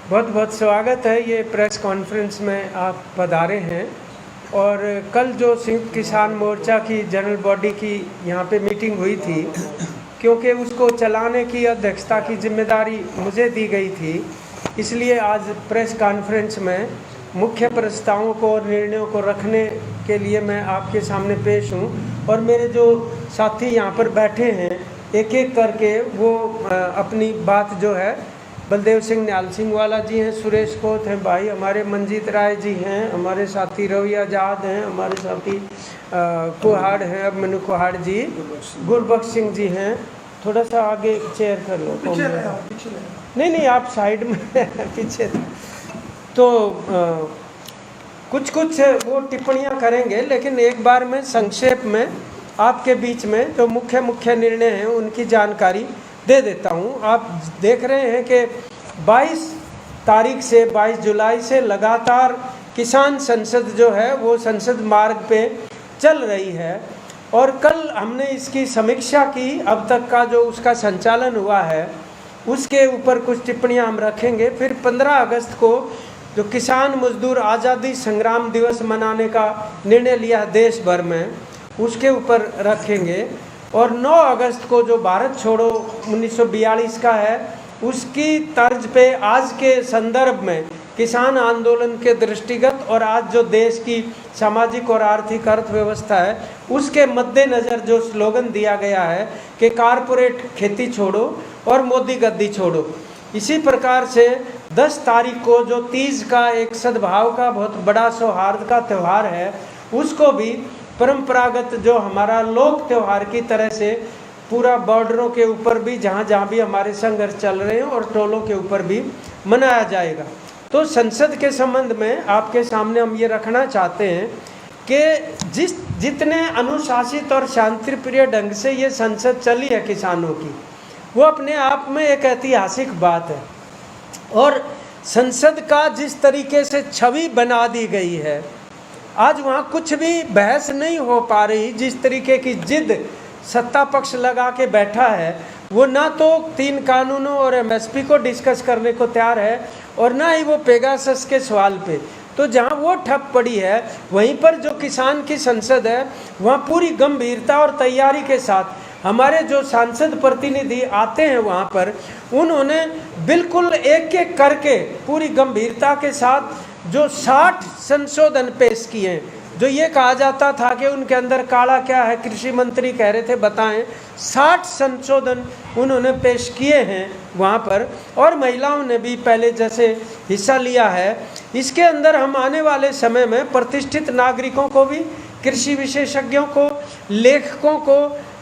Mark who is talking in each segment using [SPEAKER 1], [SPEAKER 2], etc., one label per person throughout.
[SPEAKER 1] बहुत बहुत स्वागत है। ये प्रेस कॉन्फ्रेंस में आप पधारे हैं और कल जो संयुक्त किसान मोर्चा की जनरल बॉडी की यहाँ पे मीटिंग हुई थी, क्योंकि उसको चलाने की अध्यक्षता की जिम्मेदारी मुझे दी गई थी, इसलिए आज प्रेस कॉन्फ्रेंस में मुख्य प्रस्तावों को और निर्णयों को रखने के लिए मैं आपके सामने पेश हूँ। और मेरे जो साथी यहाँ पर बैठे हैं, एक एक करके वो अपनी बात जो है, बलदेव सिंह न्याल सिंह वाला जी हैं, सुरेश कोत हैं भाई, हमारे मंजीत राय जी हैं, हमारे साथी रवि आजाद हैं, हमारे साथी कुहाड़ हैं, अब मनु कुहाड़ जी, गुरबख्श सिंह जी हैं। थोड़ा सा आगे चेयर कर लो। नहीं आप साइड में पीछे। तो कुछ वो टिप्पणियां करेंगे, लेकिन एक बार में संक्षेप में आपके बीच में जो मुख्य निर्णय हैं उनकी जानकारी दे देता हूं। आप देख रहे हैं कि 22 जुलाई से लगातार किसान संसद जो है वो संसद मार्ग पे चल रही है, और कल हमने इसकी समीक्षा की। अब तक का जो उसका संचालन हुआ है उसके ऊपर कुछ टिप्पणियां हम रखेंगे। फिर 15 अगस्त को जो किसान मजदूर आज़ादी संग्राम दिवस मनाने का निर्णय लिया देश भर में, उसके ऊपर रखेंगे। और 9 अगस्त को जो भारत छोड़ो 1942 का है, उसकी तर्ज पे आज के संदर्भ में किसान आंदोलन के दृष्टिगत और आज जो देश की सामाजिक और आर्थिक अर्थव्यवस्था है उसके मद्देनज़र जो स्लोगन दिया गया है कि कारपोरेट खेती छोड़ो और मोदी गद्दी छोड़ो। इसी प्रकार से 10 तारीख को जो तीज का एक सद्भाव का बहुत बड़ा सौहार्द का त्यौहार है, उसको भी परंपरागत जो हमारा लोक त्यौहार की तरह से पूरा बॉर्डरों के ऊपर भी जहाँ भी हमारे संघर्ष चल रहे हैं और टोलों के ऊपर भी मनाया जाएगा। तो संसद के संबंध में आपके सामने हम ये रखना चाहते हैं कि जितने अनुशासित और शांतिप्रिय ढंग से ये संसद चली है किसानों की, वो अपने आप में एक ऐतिहासिक बात है। और संसद का जिस तरीके से छवि बना दी गई है, आज वहाँ कुछ भी बहस नहीं हो पा रही। जिस तरीके की जिद सत्ता पक्ष लगा के बैठा है, वो ना तो 3 कानूनों और एमएसपी को डिस्कस करने को तैयार है और ना ही वो पेगासस के सवाल पे। तो जहाँ वो ठप पड़ी है, वहीं पर जो किसान की संसद है वहाँ पूरी गंभीरता और तैयारी के साथ हमारे जो सांसद प्रतिनिधि आते हैं वहाँ पर, उन्होंने बिल्कुल एक एक करके पूरी गंभीरता के साथ जो 60 संशोधन पेश किए हैं। जो ये कहा जाता था कि उनके अंदर काला क्या है, कृषि मंत्री कह रहे थे बताएं, 60 संशोधन उन्होंने पेश किए हैं वहाँ पर, और महिलाओं ने भी पहले जैसे हिस्सा लिया है। इसके अंदर हम आने वाले समय में प्रतिष्ठित नागरिकों को भी, कृषि विशेषज्ञों को, लेखकों को,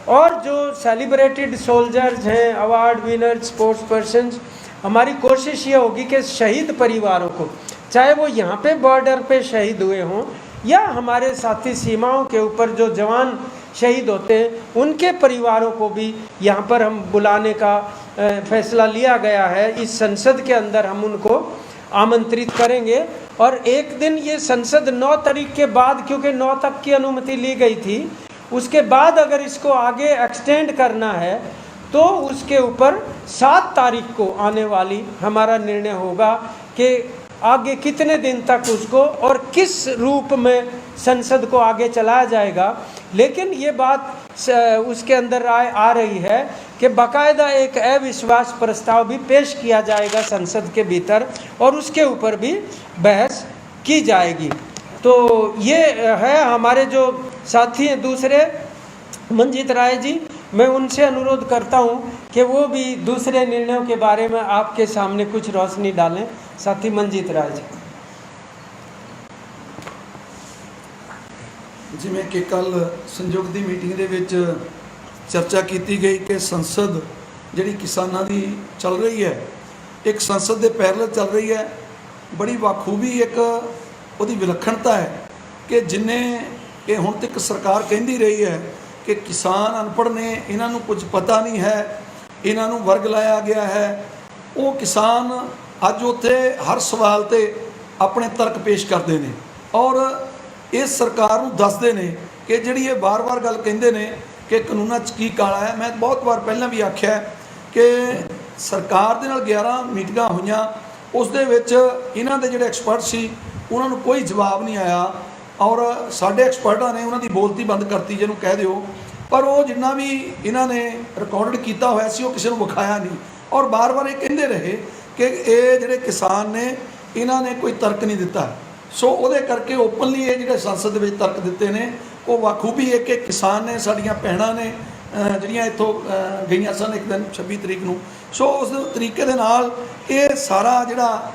[SPEAKER 1] और जो सेलिब्रेटेड सोल्जर्स हैं, अवार्ड विनर, स्पोर्ट्स पर्सन्स, हमारी कोशिश ये होगी कि शहीद परिवारों को, चाहे वो यहाँ पे बॉर्डर पे शहीद हुए हों या हमारे साथी सीमाओं के ऊपर जो जवान शहीद होते हैं, उनके परिवारों को भी यहाँ पर हम बुलाने का फैसला लिया गया है। इस संसद के अंदर हम उनको आमंत्रित करेंगे। और एक दिन ये संसद 9 तारीख के बाद, क्योंकि 9 तक की अनुमति ली गई थी, उसके बाद अगर इसको आगे एक्सटेंड करना है तो उसके ऊपर 7 तारीख को आने वाली हमारा निर्णय होगा कि आगे कितने दिन तक उसको और किस रूप में संसद को आगे चलाया जाएगा। लेकिन ये बात उसके अंदर आ रही है कि बाकायदा एक अविश्वास प्रस्ताव भी पेश किया जाएगा संसद के भीतर और उसके ऊपर भी बहस की जाएगी। तो ये है हमारे जो साथी हैं दूसरे, मंजीत राय जी, मैं उनसे अनुरोध करता हूं कि वो भी दूसरे निर्णयों के बारे में आपके सामने कुछ रोशनी डालें। साथी मंजीत राय जी।
[SPEAKER 2] जिमें कि कल संयुक्त दी मीटिंग दे विच चर्चा की गई कि संसद जिहड़ी किसानां दी चल रही है, एक संसद दे पैरल चल रही है। बड़ी बाखूबी एक उहदी विलक्षणता है कि जिन्हें ये हुण तक सरकार कहती रही है कि किसान अनपढ़ ने, इन्हां नूं कुछ पता नहीं है, इन्हां नूं वर्ग लाया गया है। वो किसान अज उत्थे हर सवाल ते अपने तर्क पेश करते हैं और इस सरकार नूं दसदे ने कि जिहड़ी ये बार-बार गल कहंदे ने कि कानूनां 'च की काला है। मैं बहुत बार पहलां भी आख्या कि सरकार दे नाल 11 मीटिंगां होईयां ਉਸ ਦੇ ਵਿੱਚ ਇਹਨਾਂ ਦੇ ਜਿਹੜੇ ਐਕਸਪਰਟ ਸੀ ਉਹਨਾਂ ਨੂੰ ਕੋਈ ਜਵਾਬ ਨਹੀਂ ਆਇਆ ਔਰ ਸਾਡੇ ਐਕਸਪਰਟਾਂ ਨੇ ਉਹਨਾਂ ਦੀ ਬੋਲਤੀ ਬੰਦ ਕਰਤੀ ਜਿਹਨੂੰ ਕਹਿ ਦਿਓ। ਪਰ ਉਹ ਜਿੰਨਾ ਵੀ ਇਹਨਾਂ ਨੇ ਰਿਕਾਰਡਡ ਕੀਤਾ ਹੋਇਆ ਸੀ ਉਹ ਕਿਸੇ ਨੂੰ ਵਿਖਾਇਆ ਨਹੀਂ ਔਰ ਬਾਰ-ਬਾਰ ਇਹ ਕਹਿੰਦੇ ਰਹੇ ਕਿ ਇਹ ਜਿਹੜੇ ਕਿਸਾਨ ਨੇ ਇਹਨਾਂ ਨੇ ਕੋਈ ਤਰਕ ਨਹੀਂ ਦਿੱਤਾ। ਸੋ ਉਹਦੇ ਕਰਕੇ ਓਪਨਲੀ ਇਹ ਜਿਹੜੇ ਸੰਸਦ ਦੇ ਵਿੱਚ ਤਰਕ ਦਿੱਤੇ ਨੇ ਉਹ ਬਾਖੂਬੀ ਇੱਕ ਇੱਕ ਕਿਸਾਨ ਨੇ, ਸਾਡੀਆਂ ਭੈਣਾਂ ਨੇ ਜਿਹੜੀਆਂ ਇੱਥੋਂ ਗਈਆਂ ਸਨ ਇੱਕ ਦਿਨ 26 ਤਰੀਕ ਨੂੰ। ਸੋ ਉਸ ਤਰੀਕੇ ਦੇ ਨਾਲ ਇਹ ਸਾਰਾ ਜਿਹੜਾ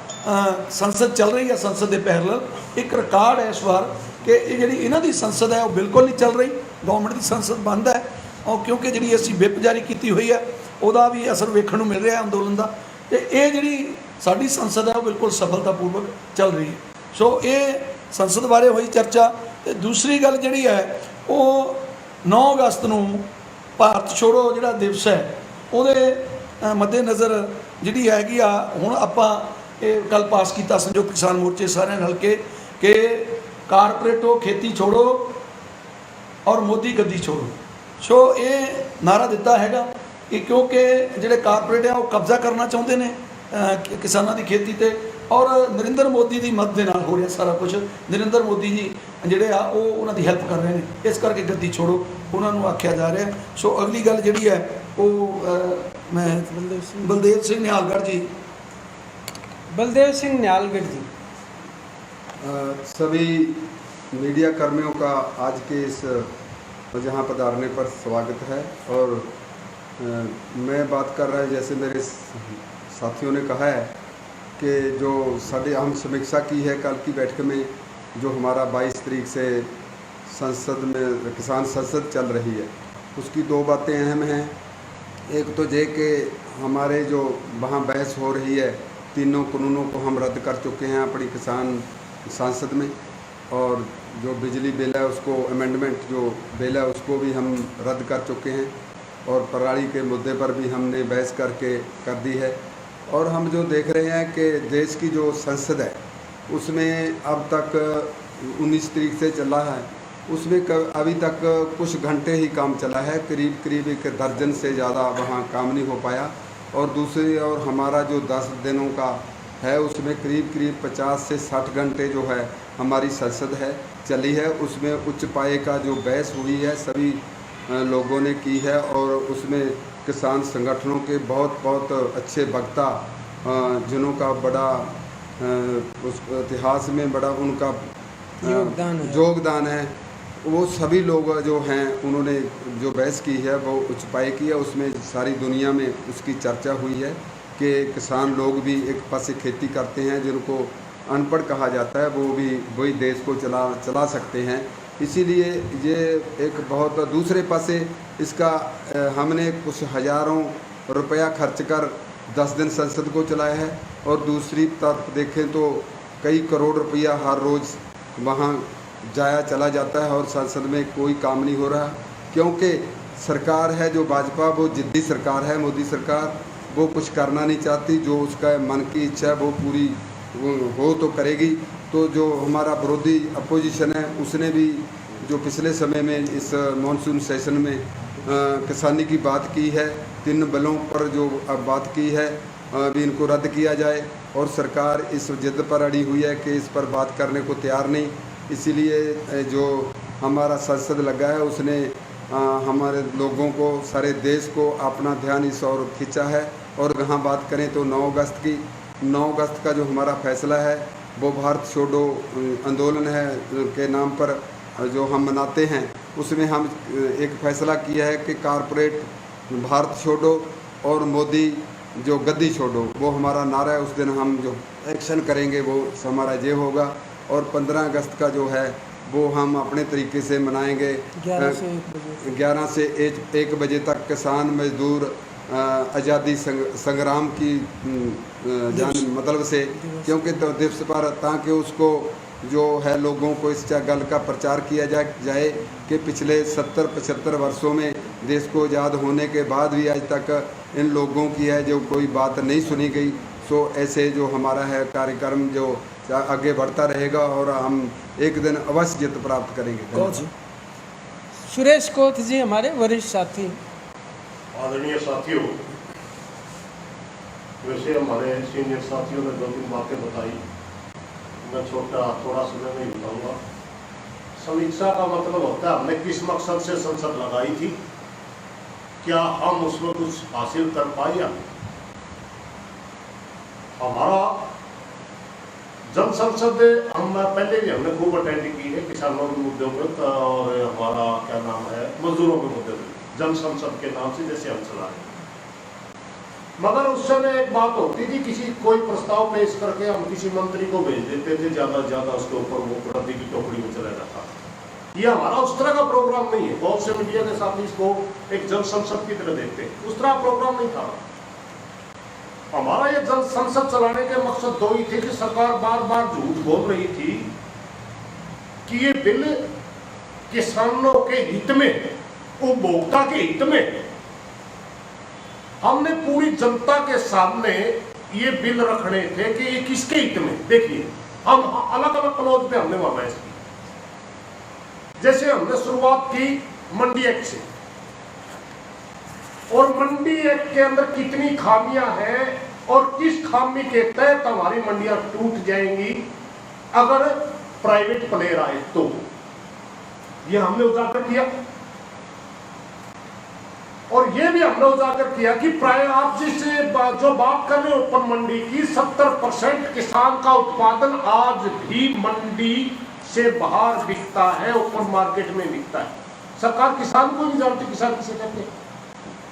[SPEAKER 2] ਸੰਸਦ ਚੱਲ ਰਹੀ ਹੈ, ਸੰਸਦ ਦੇ ਪੈਰਲਲ ਇੱਕ ਰਿਕਾਰਡ ਹੈ ਇਸ ਵਾਰ ਕਿ ਇਹ ਜਿਹੜੀ ਇਹਨਾਂ ਦੀ ਸੰਸਦ ਹੈ ਉਹ ਬਿਲਕੁਲ ਨਹੀਂ ਚੱਲ ਰਹੀ। ਗਵਰਨਮੈਂਟ ਦੀ ਸੰਸਦ ਬੰਦ ਹੈ ਔਰ ਕਿਉਂਕਿ ਜਿਹੜੀ ਅਸੀਂ ਵਿਪ ਜਾਰੀ ਕੀਤੀ ਹੋਈ ਹੈ ਉਹਦਾ ਵੀ ਅਸਰ ਵੇਖਣ ਨੂੰ ਮਿਲ ਰਿਹਾ ਅੰਦੋਲਨ ਦਾ, ਤੇ ਇਹ ਜਿਹੜੀ ਸਾਡੀ ਸੰਸਦ ਹੈ ਉਹ ਬਿਲਕੁਲ ਸਫਲਤਾਪੂਰਵਕ ਚੱਲ ਰਹੀ ਹੈ। ਸੋ ਇਹ ਸੰਸਦ ਬਾਰੇ ਹੋਈ ਚਰਚਾ। ਤੇ ਦੂਸਰੀ ਗੱਲ ਜਿਹੜੀ ਹੈ ਉਹ 9 ਅਗਸਤ ਨੂੰ ਭਾਰਤ ਛੋੜੋ ਜਿਹੜਾ ਦਿਵਸ ਹੈ ਉਹਦੇ ਮੱਦੇਨਜ਼ਰ ਜਿਹੜੀ ਹੈਗੀ ਆ, ਹੁਣ ਆਪਾਂ ਇਹ ਕੱਲ ਪਾਸ ਕੀਤਾ ਸੰਯੁਕਤ ਕਿਸਾਨ ਮੋਰਚੇ ਸਾਰਿਆਂ ਨਾਲ ਕੇ ਕਿ ਕਾਰਪੋਰੇਟੋ ਖੇਤੀ ਛੋੜੋ ਔਰ ਮੋਦੀ ਗੱਦੀ ਛੋੜੋ। ਸੋ ਇਹ ਨਾਰਾ ਦਿੱਤਾ ਹੈਗਾ ਕਿ ਕਿਉਂਕਿ ਜਿਹੜੇ ਕਾਰਪੋਰੇਟ ਆ ਉਹ ਕਬਜ਼ਾ ਕਰਨਾ ਚਾਹੁੰਦੇ ਨੇ ਕਿਸਾਨਾਂ ਦੀ ਖੇਤੀ ਤੇ ਔਰ ਨਰਿੰਦਰ ਮੋਦੀ ਦੀ ਮਦਦ ਦੇ ਨਾਲ ਹੋ ਰਿਹਾ ਸਾਰਾ ਕੁਝ। ਨਰਿੰਦਰ ਮੋਦੀ ਜੀ ਜਿਹੜੇ ਆ ਉਹ ਉਹਨਾਂ ਦੀ ਹੈਲਪ ਕਰ ਰਹੇ ਨੇ, ਇਸ ਕਰਕੇ ਗੱਦੀ ਛੋੜੋ ਉਹਨਾਂ ਨੂੰ ਆਖਿਆ ਜਾ ਰਿਹਾ। ਸੋ ਅਗਲੀ ਗੱਲ ਜਿਹੜੀ ਹੈ ਉਹ मैं बलदेव सिंह निहालगढ़ जी।
[SPEAKER 1] बलदेव सिंह निहालगढ़ जी।
[SPEAKER 3] सभी मीडिया कर्मियों का आज के इस जहाँ पधारने पर स्वागत है। और मैं बात कर रहा है जैसे मेरे साथियों ने कहा है कि जो साढ़े हम समीक्षा की है कल की बैठक में, जो हमारा 22 तारीख से संसद में किसान संसद चल रही है, उसकी 2 बातें अहम हैं। एक तो ये कि हमारे जो वहाँ बहस हो रही है तीनों कानूनों को हम रद्द कर चुके हैं अपनी किसान संसद में, और जो बिजली बिल है उसको अमेंडमेंट जो बिल है उसको भी हम रद्द कर चुके हैं, और पराली के मुद्दे पर भी हमने बहस करके कर दी है। और हम जो देख रहे हैं कि देश की जो संसद है उसमें अब तक 19 तारीख से चला है, उसमें अभी तक कुछ घंटे ही काम चला है, करीब 1 दर्जन से ज़्यादा वहाँ काम नहीं हो पाया। और दूसरी और हमारा जो 10 दिनों का है उसमें करीब 50 से 60 घंटे जो है हमारी संसद है चली है। उसमें उच्च पाए का जो बहस हुई है सभी लोगों ने की है, और उसमें किसान संगठनों के बहुत अच्छे वक्ता जिन्हों का बड़ा उस इतिहास में बड़ा उनका योगदान है, वो सभी लोग जो हैं उन्होंने जो बहस की है वो उच्च पाए की है। उसमें सारी दुनिया में उसकी चर्चा हुई है कि किसान लोग भी एक पासे खेती करते हैं, जिनको अनपढ़ कहा जाता है, वो भी वही देश को चला सकते हैं। इसीलिए ये एक बहुत दूसरे पासे इसका हमने कुछ हज़ारों रुपया खर्च कर 10 दिन संसद को चलाया है, और दूसरी तरफ देखें तो कई करोड़ रुपया हर रोज़ वहाँ जाया चला जाता है और संसद में कोई काम नहीं हो रहा, क्योंकि सरकार है जो भाजपा वो जिद्दी सरकार है, मोदी सरकार वो कुछ करना नहीं चाहती, जो उसका मन की इच्छा है वो पूरी हो तो करेगी। तो जो हमारा विरोधी अपोजिशन है उसने भी जो पिछले समय में इस मानसून सेशन में किसानी की बात की है, 3 बिलों पर जो अब बात की है अभी इनको रद्द किया जाए, और सरकार इस जिद पर अड़ी हुई है कि इस पर बात करने को तैयार नहीं। इसीलिए जो हमारा संसद लगा है उसने हमारे लोगों को, सारे देश को अपना ध्यान इस ओर खींचा है। और यहाँ बात करें तो 9 अगस्त का जो हमारा फैसला है वो भारत छोड़ो आंदोलन है के नाम पर जो हम मनाते हैं, उसमें हम एक फ़ैसला किया है कि कारपोरेट भारत छोड़ो और मोदी जो गद्दी छोड़ो, वो हमारा नारा है। उस दिन हम जो एक्शन करेंगे वो हमारा ये होगा। और 15 अगस्त का जो है वो हम अपने तरीके से मनाएंगे। 11 से 1 बजे तक किसान मजदूर आज़ादी संग्राम की मतलब से, क्योंकि तो दिवस पर ताकि उसको जो है लोगों को इस गल का प्रचार किया जाए कि पिछले 70-75 वर्षों में देश को आज़ाद होने के बाद भी आज तक इन लोगों की है जो कोई बात नहीं सुनी गई। सो ऐसे जो हमारा है कार्यक्रम जो आगे बढ़ता रहेगा और हम एक दिन अवश्य जीत प्राप्त करेंगे।
[SPEAKER 1] सुरेश कोथ जी हमारे वरिष्ठ साथी।
[SPEAKER 4] आदरणीय साथियों, वैसे हमारे सीनियर साथियों ने 2-3 बातें बताई, मैं थोड़ा समय नहीं बताऊंगा। समीक्षा का मतलब होता है हमने किस मकसद से संसद लगाई थी, क्या हम उसमें कुछ हासिल कर पाए या हमारा जन संसद हम पहले भी हमने खूब अटेंड की है किसानों के मुद्दों पर, और हमारा क्या नाम है मजदूरों के मुद्दे पर, जन संसद के नाम से जैसे हम चला रहे। मगर उस समय एक बात होती थी, किसी कोई प्रस्ताव पेश करके हम किसी मंत्री को भेज देते थे, ज्यादा से ज्यादा उसके ऊपर वो रद्दी की टोकरी में चला जाता। ये हमारा उस तरह का प्रोग्राम नहीं है। बहुत से मीडिया के साथ इसको एक जन संसद की तरह देखते हैं, उस तरह प्रोग्राम नहीं था हमारा। ये जन संसद चलाने के मकसद दो ही थे कि सरकार बार बार झूठ बोल रही थी कि ये बिल किसानों के हित में, उपभोक्ता के हित में। हमने पूरी जनता के सामने ये बिल रखने थे कि ये किसके हित में। देखिए, हम अलग अलग क्लॉज पे हमने वहां बहस की। जैसे हमने शुरुआत की मंडी एक्ट से, और मंडी एक्ट के अंदर कितनी खामियां हैं और किस खामी के तहत हमारी मंडियां टूट जाएंगी अगर प्राइवेट प्लेयर आए तो, ये हमने उजागर किया। और ये भी हमने उजागर किया कि प्राय आप जिस जो बात कर रहे हैं ओपन मंडी की, 70% किसान का उत्पादन आज भी मंडी से बाहर बिकता है, ओपन मार्केट में बिकता है। सरकार किसान को नहीं जानती किसान किसे कहते हैं।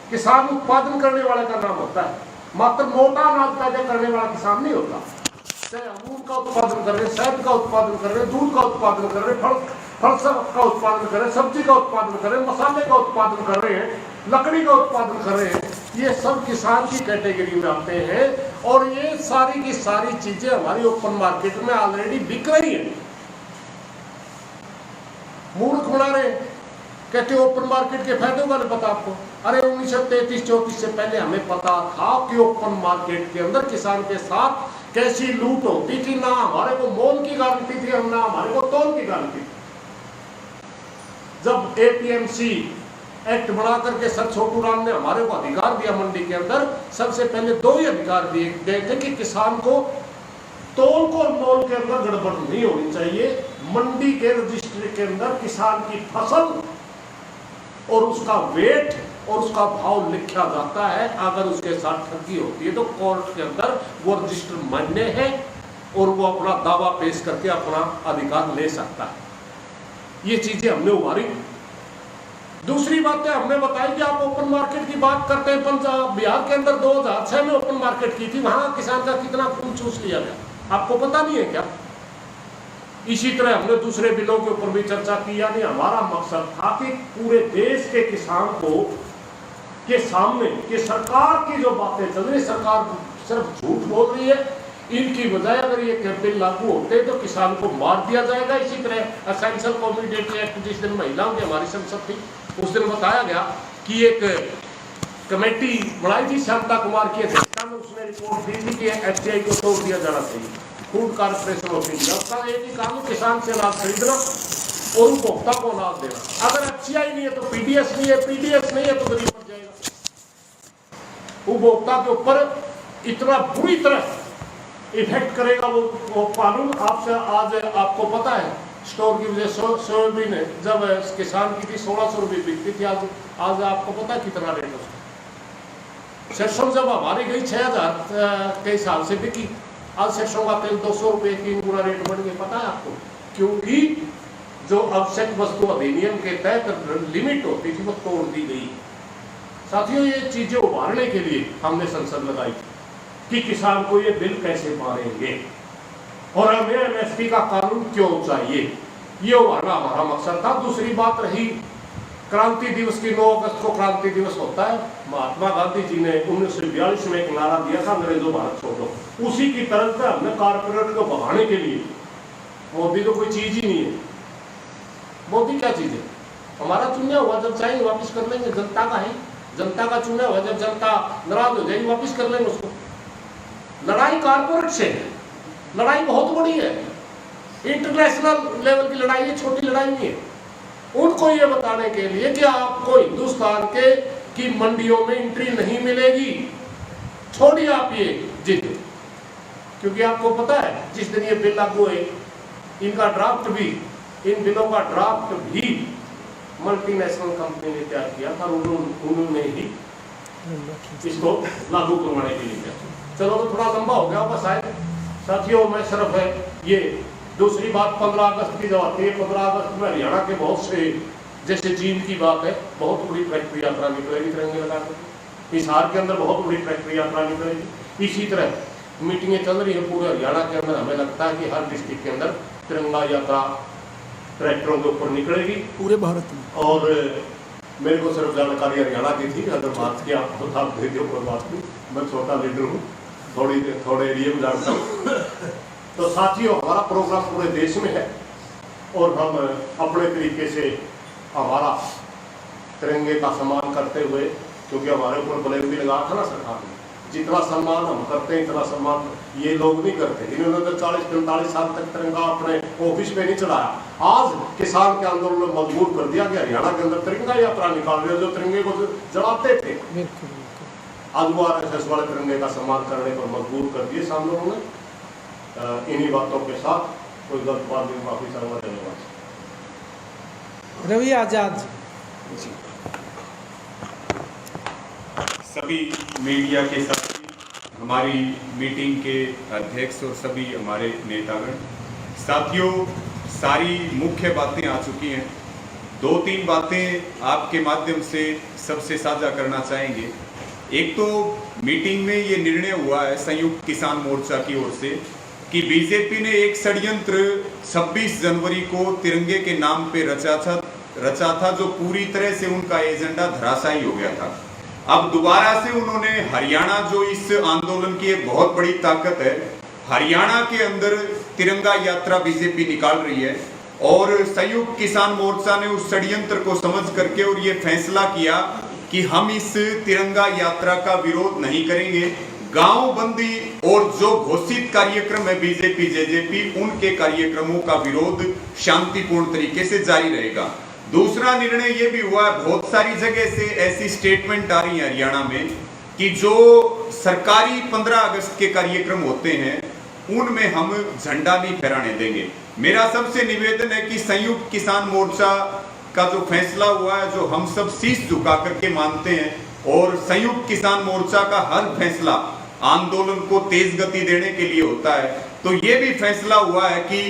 [SPEAKER 4] किसान उत्पादन करने वाले का नाम होता है, मात्र मोटा अनाज पैदा करने वाला किसान नहीं होता। चाहे अमूल का उत्पादन कर रहे हैं, शहद का उत्पादन कर रहे हैं, दूध का उत्पादन कर रहे हैं, फल का उत्पादन कर रहे हैं, सब्जी का उत्पादन कर रहे हैं, मसाले का उत्पादन कर रहे हैं, लकड़ी का उत्पादन कर रहे हैं, ये सब किसान की कैटेगरी में आते हैं। और ये सारी की सारी चीजें हमारी ओपन मार्केट में ऑलरेडी बिक रही है। मूर्ख बना रहे, कहते ओपन मार्केट के फायदों का नहीं पता आपको। अरे 1933-34 से पहले हमें पता था कि ओपन मार्केट के अंदर किसान के साथ कैसी लूट होती थी। ना हमारे को मोल की गारंटी थी, ना हमारे को तोल की गारंटी थी। जब एपीएमसी एक्ट बना करके सर छोटू राम ने हमारे को अधिकार दिया मंडी के अंदर, सबसे पहले दो ही अधिकार दिए गए थे कि किसान को तोल को मोल के अंदर गड़बड़ नहीं होनी चाहिए। मंडी के रजिस्ट्री के अंदर किसान की फसल और उसका वेट और उसका भाव लिखा जाता है। अगर उसके साथ ठगी होती है तो कोर्ट के अंदर वो रजिस्टर मान्य है और वो अपना दावा पेश करके अपना अधिकार ले सकता है। ये चीजें हमने उभारी। दूसरी बात है, हमने बताई कि आप ओपन मार्केट की बात करते हैं। पंजाब बिहार के अंदर 2006 में ओपन मार्केट की थी, वहां किसान का कितना खून चूस लिया गया, आपको पता नहीं है क्या? इसी तरह हमने दूसरे बिलों के ऊपर भी चर्चा की। यानी हमारा मकसद था कि पूरे देश के किसान को के सामने कि सरकार की जो बातें चल रही, सरकार सिर्फ झूठ बोल रही है। इनकी बजाय अगर ये बिल लागू होते तो किसान को मार दिया जाएगा। इसी तरह एसेंशियल कमोडिटी एक्ट जिस दिन महिलाओं की हमारी संसद थी, उस दिन बताया गया कि एक कमेटी बनाई थी शांता कुमार की अध्यक्षता में, उसने रिपोर्ट दी थी कि एफसीआई को तोड़ दिया जाना चाहिए, फूड कॉर्पोरेशन ऑफ इंडिया। उसका एक ही काम है किसान से अनाज खरीदना और उपभोक्ता को अनाज देना। अगर एफसीआई नहीं है तो पीडीएस नहीं है, पीडीएस नहीं है तो गरीब बन जाएगा। उपभोक्ता के ऊपर इतना बुरी तरह इफेक्ट करेगा वो कानून। आपसे आज आपको पता है स्टोर की वजह सोयाबीन जब किसान की थी 1600 रुपये बिकती थी, आज आपको पता है कितना रेट है उसका। सरसों जब हमारी गई 6000 कई साल से बिकी, आज सरसों का तेल 200 रुपये 3 गुना रेट बढ़ गया। पता है आपको? क्योंकि जो आवश्यक वस्तु अधिनियम के तहत लिमिट होती थी वो तोड़ दी गई। साथियों, ये चीजें उभारने के लिए हमने संसद लगाई कि किसान को ये बिल कैसे मारेंगे और हमें एमएसपी का कानून क्यों चाहिए, ये उभारना हमारा मकसद था। दूसरी बात रही क्रांति दिवस की, 9 अगस्त को क्रांति दिवस होता है। महात्मा गांधी जी ने 1942 में एक नारा दिया था, अंग्रेजों भारत छोड़ो। उसी की तरफ से हमने कारपोरेट को भगाने के लिए, मोदी तो कोई चीज ही नहीं है। मोदी क्या चीज है? हमारा चुना हुआ, जब चाहेंगे वापिस कर लेंगे। जनता का है, जनता का चुना हुआ, जब जनता नाराज हो जाएगी वापिस कर लेंगे उसको। लड़ाई कारपोरेट से है, लड़ाई बहुत बड़ी है, इंटरनेशनल लेवल की लड़ाई है, छोटी लड़ाई नहीं है। उनको ये बताने के लिए कि आपको हिंदुस्तान के की मंडियों में एंट्री नहीं मिलेगी। छोड़िए आप ये जिद, क्योंकि आपको पता है जिस दिन ये बिल लागू हुए, इनका ड्राफ्ट भी, इन बिलों का ड्राफ्ट भी मल्टीनेशनल कंपनी ने तैयार किया था, उन्होंने ही इसको लागू करवाने के लिए किया। चलो तो थोड़ा लंबा हो गया बस शायद साथियों, मैं सिर्फ है ये दूसरी बात 15 अगस्त की जो आती है, 15 अगस्त में हरियाणा के बहुत से, जैसे चीन की बात है, बहुत बड़ी ट्रैक्टर यात्रा निकलेगी तिरंगे लगा कर, हिसार के अंदर बहुत बड़ी ट्रैक्टर यात्रा निकलेगी। इसी तरह मीटिंगें चल रही है पूरे हरियाणा के अंदर, हमें लगता है कि हर डिस्ट्रिक्ट के अंदर तिरंगा यात्रा ट्रैक्टरों के ऊपर निकलेगी
[SPEAKER 2] पूरे भारत में।
[SPEAKER 4] और मेरे को सिर्फ जानकारी हरियाणा की थी, अगर बात की आप भेजो कोई बात नहीं, मैं छोटा लीडर हूँ, थोड़े एरिया में जानता हूँ। तो साथियों हमारा प्रोग्राम पूरे देश में है और हम अपने तरीके से हमारा तिरंगे का सम्मान करते हुए, क्योंकि हमारे ऊपर ब्लेम भी लगा था ना सरकार ने, जितना सम्मान हम करते हैं इतना सम्मान ये लोग नहीं करते। इन्होंने तो 40-45 साल तक तिरंगा अपने ऑफिस में नहीं चढ़ाया। आज किसान के आंदोलन में मजबूर कर दिया कि हरियाणा के अंदर तिरंगा यात्रा निकाल रहे, जो तिरंगे को जलाते थे, आज वो RSS वाले तिरंगे का सम्मान करने पर मजबूर कर दिए साम लोगों ने। इन्हीं बातों के साथ कोई गलत बात नहीं, काफी सारा धन्यवाद।
[SPEAKER 1] रवि आजाद
[SPEAKER 5] जी, सभी मीडिया के साथी, हमारी मीटिंग के अध्यक्ष और सभी हमारे नेतागण, साथियों सारी मुख्य बातें आ चुकी हैं। 2-3 बातें आपके माध्यम से सबसे साझा करना चाहेंगे। एक तो मीटिंग में ये निर्णय हुआ है संयुक्त किसान मोर्चा की ओर से कि बीजेपी ने एक षड्यंत्र 26 जनवरी को तिरंगे के नाम पे रचा था, जो पूरी तरह से उनका एजेंडा धराशायी हो गया था। अब दोबारा से उन्होंने हरियाणा, जो इस आंदोलन की एक बहुत बड़ी ताकत है, हरियाणा के अंदर तिरंगा यात्रा बीजेपी निकाल रही है और संयुक्त किसान मोर्चा ने उस षड्यंत्र को समझ करके और ये फैसला किया कि हम इस तिरंगा यात्रा का विरोध नहीं करेंगे। गांव बंदी और जो घोषित कार्यक्रम है बीजेपी जेजेपी, उनके कार्यक्रमों का विरोध शांतिपूर्ण तरीके से जारी रहेगा। दूसरा निर्णय ये भी हुआ है, बहुत सारी जगह से ऐसी स्टेटमेंट आ रही है हरियाणा में कि जो सरकारी 15 अगस्त के कार्यक्रम होते हैं उनमें हम झंडा नहीं फहराने देंगे। मेरा सबसे निवेदन है कि संयुक्त किसान मोर्चा का जो फैसला हुआ है, जो हम सब शीश झुका करके मानते हैं, और संयुक्त किसान मोर्चा का हर फैसला आंदोलन को तेज गति देने के लिए होता है, तो ये भी फैसला हुआ है कि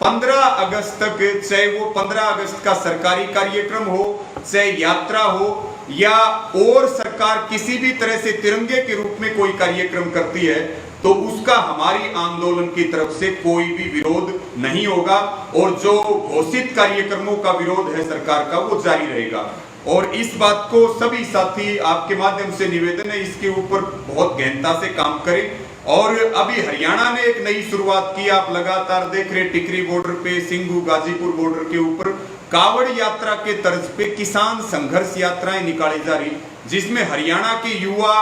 [SPEAKER 5] 15 अगस्त तक, चाहे वो 15 अगस्त का सरकारी कार्यक्रम हो, चाहे यात्रा हो, या और सरकार किसी भी तरह से तिरंगे के रूप में कोई कार्यक्रम करती है, तो उसका हमारी आंदोलन की तरफ से कोई भी विरोध नहीं होगा और जो घोषित कार्यक्रमों का विरोध है सरकार का, वो जारी रहेगा। और इस बात को सभी साथी, आपके माध्यम से निवेदन है, इसके ऊपर बहुत गहनता से काम करें। और अभी हरियाणा ने एक नई शुरुआत की, आप लगातार देख रहे, टिकरी बॉर्डर पे, सिंघू गाजीपुर बॉर्डर के ऊपर कावड़ यात्रा के तर्ज पे किसान संघर्ष यात्राएं निकाली जा रही, जिसमें हरियाणा के युवा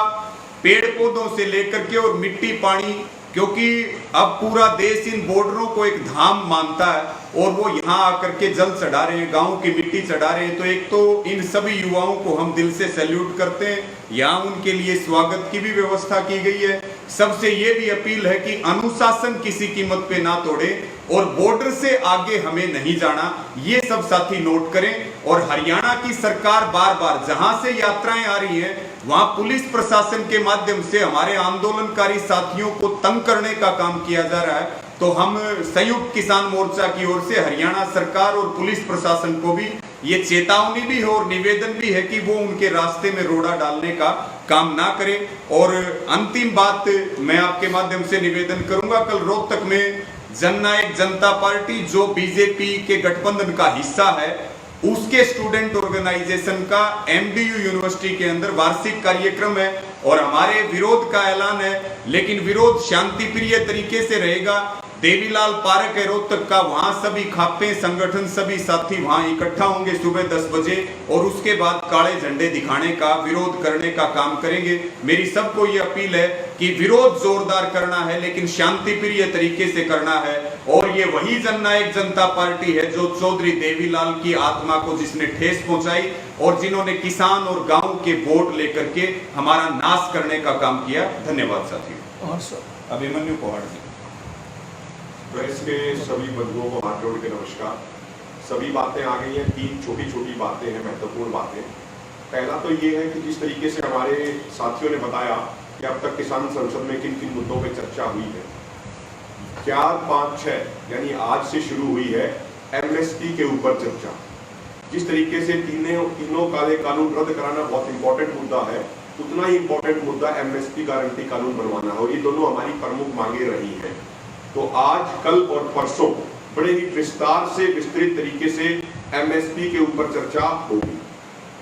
[SPEAKER 5] पेड़ पौधों से लेकर के और मिट्टी पानी, क्योंकि अब पूरा देश इन बॉर्डरों को एक धाम मानता है और वो यहाँ आकर के जल चढ़ा रहे हैं, गांव की मिट्टी चढ़ा रहे हैं। तो एक तो इन सभी युवाओं को हम दिल से सैल्यूट करते हैं, यहाँ उनके लिए स्वागत की भी व्यवस्था की गई है। सबसे ये भी अपील है कि अनुशासन किसी कीमत पे ना तोड़े और बॉर्डर से आगे हमें नहीं जाना, ये सब साथी नोट करें। और हरियाणा की सरकार बार बार जहां से यात्राएं आ रही हैं, वहां पुलिस प्रशासन के माध्यम से हमारे आंदोलनकारी साथियों को तंग करने का काम किया जा रहा है। तो हम संयुक्त किसान मोर्चा की ओर से हरियाणा सरकार और पुलिस प्रशासन को भी ये चेतावनी भी है और निवेदन भी है कि वो उनके रास्ते में रोड़ा डालने का काम ना करें। और अंतिम बात मैं आपके माध्यम से निवेदन करूंगा, कल रोहतक में जननायक जनता पार्टी, जो बीजेपी के गठबंधन का हिस्सा है, उसके स्टूडेंट ऑर्गेनाइजेशन का MDU यूनिवर्सिटी के अंदर वार्षिक कार्यक्रम है और हमारे विरोध का ऐलान है, लेकिन विरोध शांति प्रिय तरीके से रहेगा। देवीलाल पार्क है रोहतक का, वहां सभी खापे संगठन सभी साथी वहां इकट्ठा होंगे सुबह 10 बजे और उसके बाद काले झंडे दिखाने का, विरोध करने का काम करेंगे। मेरी सबको ये अपील है कि विरोध जोरदार करना है लेकिन शांतिप्रिय तरीके से करना है। और ये वही जननायक जनता पार्टी है जो चौधरी देवीलाल की आत्मा को जिसने ठेस पहुंचाई और जिन्होंने किसान और गांव के वोट लेकर के हमारा नाश करने का काम किया। धन्यवाद साथियों।
[SPEAKER 2] और सर
[SPEAKER 5] अभिमन्यु पहाड़ जी।
[SPEAKER 6] प्रेस के सभी बंधुओं को हाथ जोड़ के नमस्कार। सभी बातें आ गई हैं, 3 छोटी छोटी बातें हैं, महत्वपूर्ण बातें। पहला तो ये है कि जिस तरीके से हमारे साथियों ने बताया कि अब तक किसान संसद में किन किन मुद्दों पर चर्चा हुई है। 4, 5, 6 यानी आज से शुरू हुई है एमएसपी के ऊपर चर्चा। जिस तरीके से तीनों काले कानून रद्द कराना बहुत इंपॉर्टेंट मुद्दा है, उतना ही इंपॉर्टेंट मुद्दा एमएसपी गारंटी कानून बनवाना है और ये दोनों हमारी प्रमुख मांगे रही हैं। तो आज, कल और परसों बड़े ही विस्तृत तरीके से एमएसपी के ऊपर चर्चा होगी।